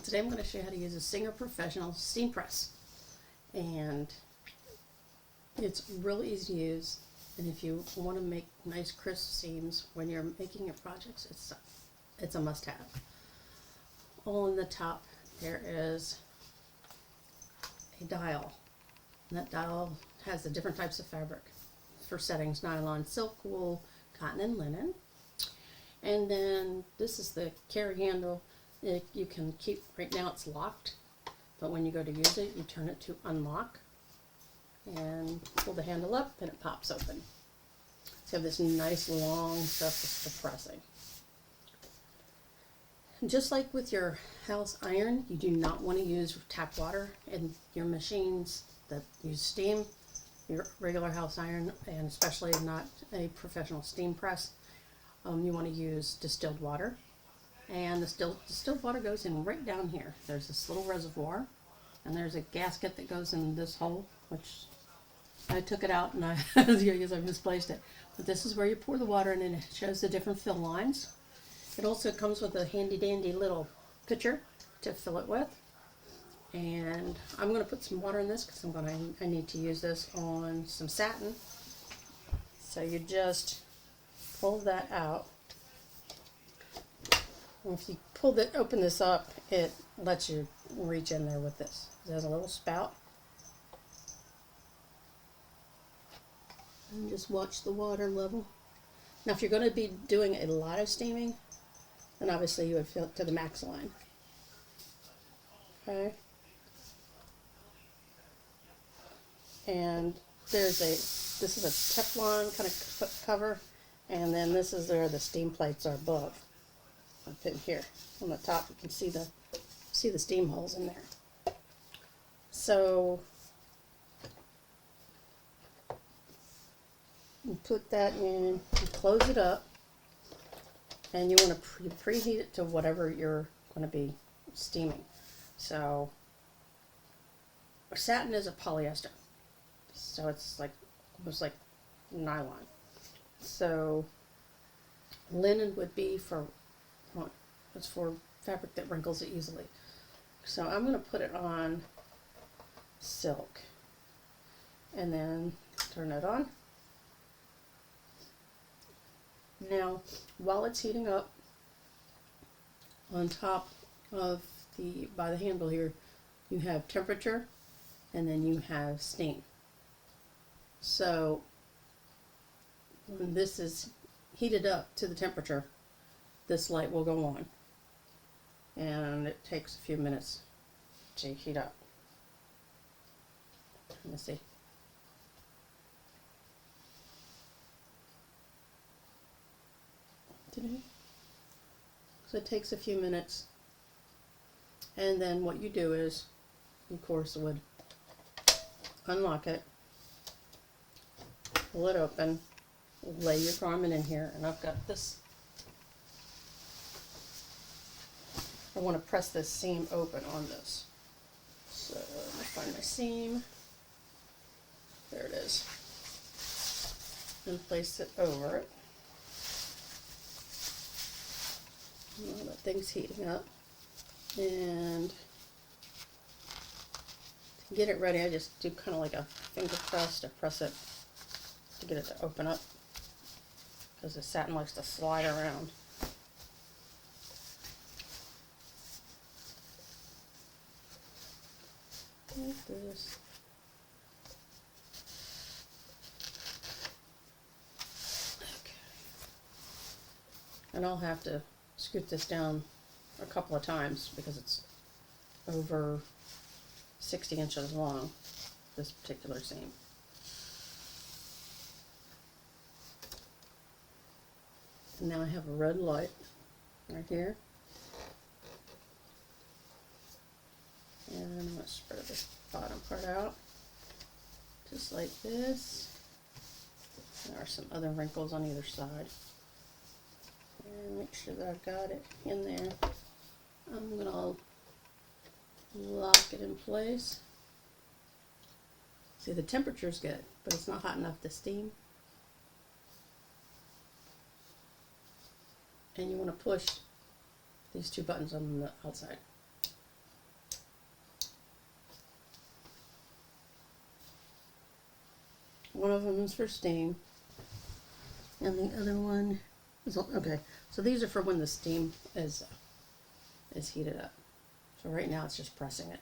Today I'm going to show you how to use a Singer Professional steam press, and it's really easy to use. And if you want to make nice crisp seams when you're making your projects, it's a must-have. All in the top there is a dial, and that dial has the different types of fabric for settings: nylon, silk, wool, cotton, and linen. And then this is the carry handle. You can keep, right now it's locked, but when you go to use it, you turn it to unlock and pull the handle up and it pops open. So you have this nice long surface for pressing. And just like with your house iron, you do not want to use tap water in your machines that use steam. Your regular house iron, and especially not a professional steam press, you want to use distilled water. And the distilled water goes in right down here. There's this little reservoir, and there's a gasket that goes in this hole, which I took it out and I misplaced it. But this is where you pour the water in, and it shows the different fill lines. It also comes with a handy dandy little pitcher to fill it with. And I'm going to put some water in this because I need to use this on some satin. So you just pull that out. And if you open this up, it lets you reach in there with this. It has a little spout. And just watch the water level. Now, if you're going to be doing a lot of steaming, then obviously you would fill it to the max line. Okay. And this is a Teflon kind of cover, and then this is where the steam plates are above. Up in here on the top, you can see the steam holes in there. So you put that in, you close it up, and you want to preheat it to whatever you're going to be steaming. So satin is a polyester, so it's like almost like nylon. So linen would be it's for fabric that wrinkles easily. So I'm going to put it on silk and then turn it on. Now, while it's heating up, on top of by the handle here, you have temperature and then you have steam. So when this is heated up to the temperature, this light will go on, and it takes a few minutes to heat up. Let me see. So it takes a few minutes, and then what you do is, of course, would unlock it, pull it open, lay your garment in here, and I've got this. I want to press this seam open on this. So let me find my seam. There it is. And place it over it. Well, that thing's heating up. And to get it ready, I just do kind of like a finger press to press it to get it to open up, because the satin likes to slide around. Like this. Okay. And I'll have to scoot this down a couple of times because it's over 60 inches long, this particular seam. And now I have a red light right here. And I'm going to spread this bottom part out, just like this. There are some other wrinkles on either side. And make sure that I've got it in there. I'm going to lock it in place. See, the temperature's good, but it's not hot enough to steam. And you want to push these two buttons on the outside. one of them is for steam, and the other one is, okay, so these are for when the steam is heated up. So right now it's just pressing it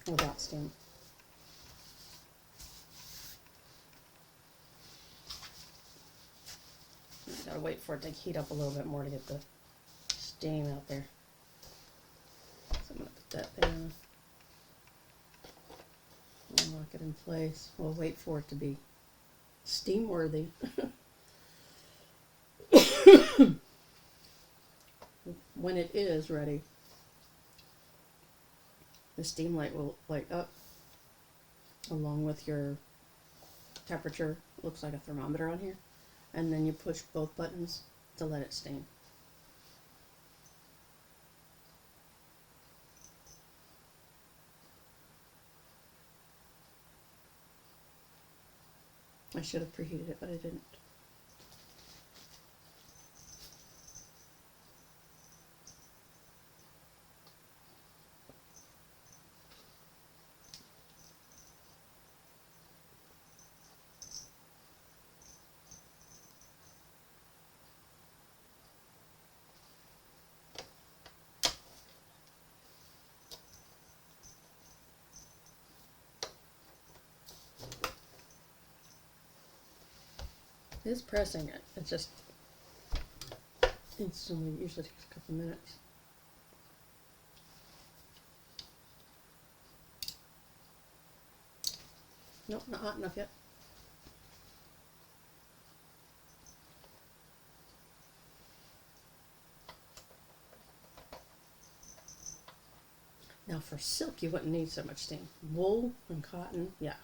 without steam. Gotta wait for it to heat up a little bit more to get the steam out there. So I'm gonna put that there. I'll lock it in place. We'll wait for it to be steam worthy. When it is ready, the steam light will light up along with your temperature. Looks like a thermometer on here. And then you push both buttons to let it steam. I should have preheated it, but I didn't. It's pressing it. It just instantly usually takes a couple minutes. Nope, not hot enough yet. Now for silk, you wouldn't need so much steam. Wool and cotton, yeah.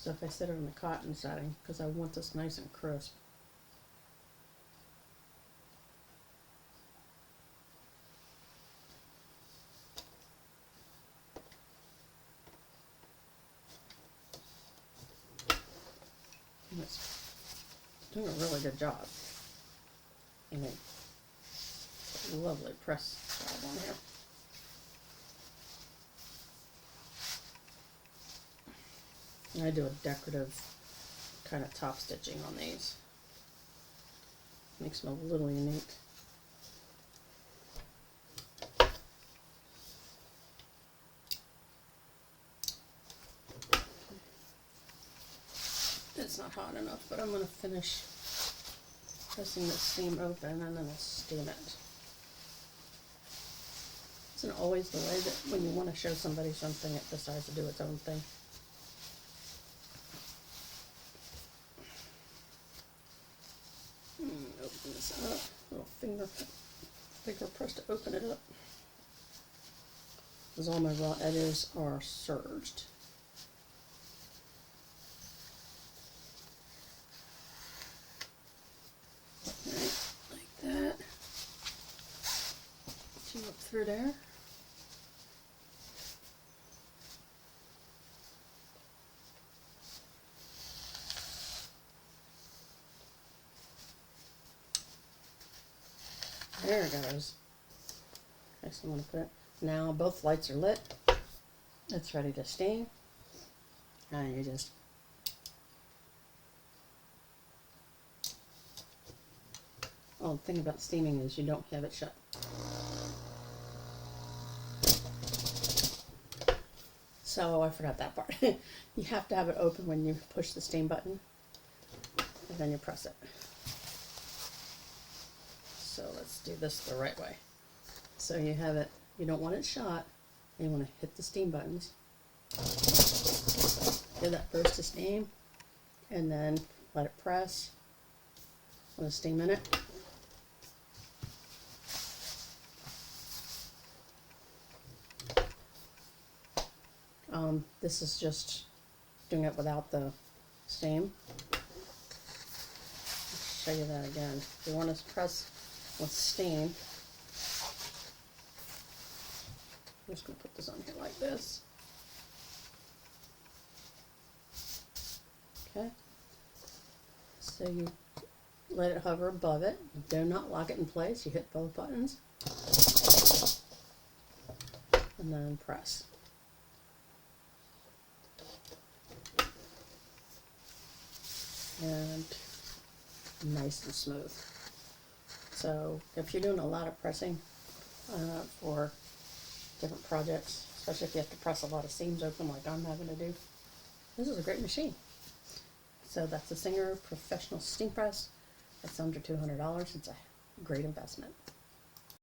So if I set it on the cotton setting, because I want this nice and crisp. And it's doing a really good job. And a lovely press job on here. And I do a decorative kind of top stitching on these. Makes them a little unique. It's not hot enough, but I'm going to finish pressing the steam open and then I'll steam it. Isn't always the way that when you want to show somebody something, it decides to do its own thing. Open this up. Little finger press to open it up. Because all my raw edges are serged. Alright, like that. Two up through there. There it goes. Okay, so I'm going to put it. Now both lights are lit. It's ready to steam. And you just the thing about steaming is you don't have it shut. So I forgot that part. You have to have it open when you push the steam button, and then you press it. So let's do this the right way. So you have it, you don't want it shut, you want to hit the steam buttons. Give that burst of steam, and then let it press. Let it steam in it. This is just doing it without the steam. I'll show you that again. If you want to press with steam, I'm just going to put this on here like this. Okay. So you let it hover above it. You do not lock it in place. You hit both buttons. and then press. And nice and smooth. So if you're doing a lot of pressing for different projects, especially if you have to press a lot of seams open like I'm having to do, this is a great machine. So that's the Singer Professional Steam Press. It's under $200. It's a great investment.